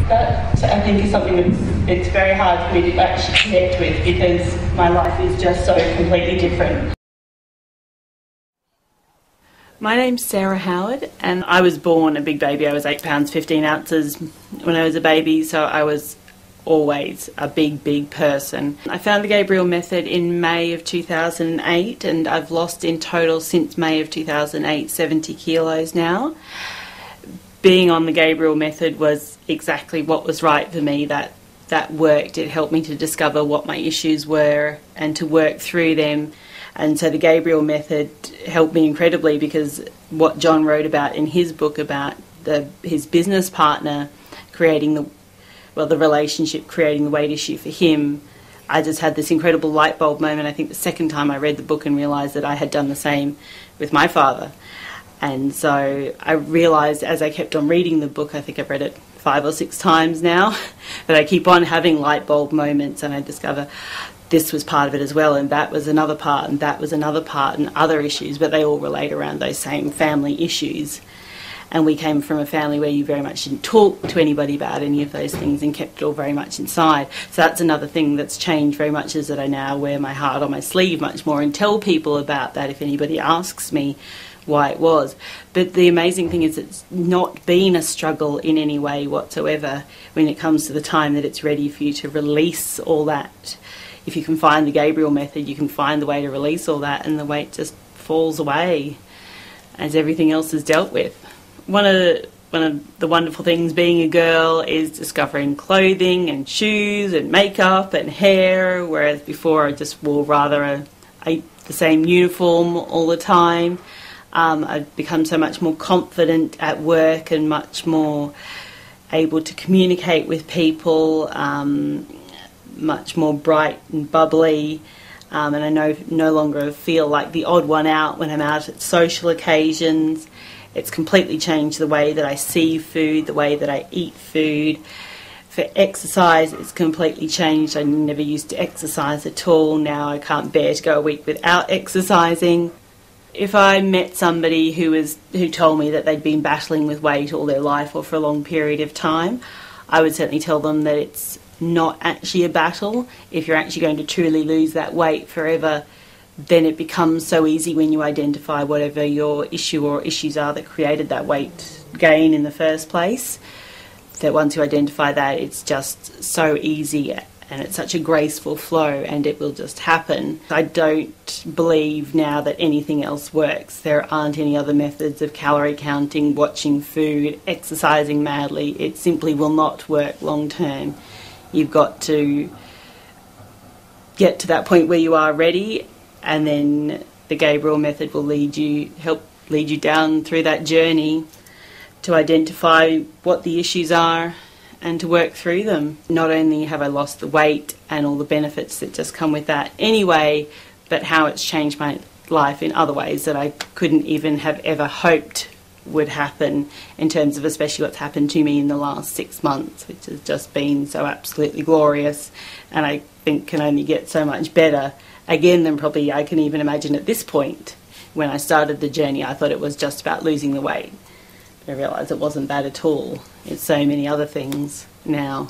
That I think is something that's it's very hard for me to actually connect with, because my life is just so completely different. My name's Sarah Howard, and I was born a big baby. I was 8 pounds 15 ounces when I was a baby, so I was always a big person. I found the Gabriel Method in May of 2008, and I've lost in total since May of 2008 70 kilos now. Being on the Gabriel Method was exactly what was right for me. That worked. It helped me to discover what my issues were and to work through them. And so the Gabriel Method helped me incredibly, because what John wrote about in his book about his business partner creating the relationship creating the weight issue for him, I just had this incredible light bulb moment. I think the second time I read the book and realised that I had done the same with my father. And so I realised as I kept on reading the book, I think I've read it 5 or 6 times now, that I keep on having light bulb moments, and I discover this was part of it as well, and that was another part, and that was another part, and other issues, but they all relate around those same family issues. And we came from a family where you very much didn't talk to anybody about any of those things and kept it all very much inside. So that's another thing that's changed very much, is that I now wear my heart on my sleeve much more and tell people about that if anybody asks me why it was. But the amazing thing is it's not been a struggle in any way whatsoever when it comes to the time that it's ready for you to release all that. If you can find the Gabriel Method, you can find the way to release all that, and the weight just falls away as everything else is dealt with. One of the wonderful things being a girl is discovering clothing and shoes and makeup and hair, whereas before I just wore rather the same uniform all the time. I've become so much more confident at work and much more able to communicate with people, much more bright and bubbly, and I no longer feel like the odd one out when I'm out at social occasions. It's completely changed the way that I see food, the way that I eat food. For exercise, it's completely changed. I never used to exercise at all. Now I can't bear to go a week without exercising. If I met somebody who told me that they'd been battling with weight all their life or for a long period of time, I would certainly tell them that it's not actually a battle. If you're actually going to truly lose that weight forever, then it becomes so easy when you identify whatever your issue or issues are that created that weight gain in the first place, that once you identify that, it's just so easy and it's such a graceful flow, and it will just happen. I don't believe now that anything else works. There aren't any other methods of calorie counting, watching food, exercising madly. It simply will not work long term. You've got to get to that point where you are ready, and then the Gabriel Method will help lead you down through that journey to identify what the issues are and to work through them. Not only have I lost the weight and all the benefits that just come with that anyway, but how it's changed my life in other ways that I couldn't even have ever hoped would happen, in terms of especially what's happened to me in the last 6 months, which has just been so absolutely glorious, and I think can only get so much better again than probably I can even imagine at this point. When I started the journey, I thought it was just about losing the weight. I realised it wasn't that at all. It's so many other things now.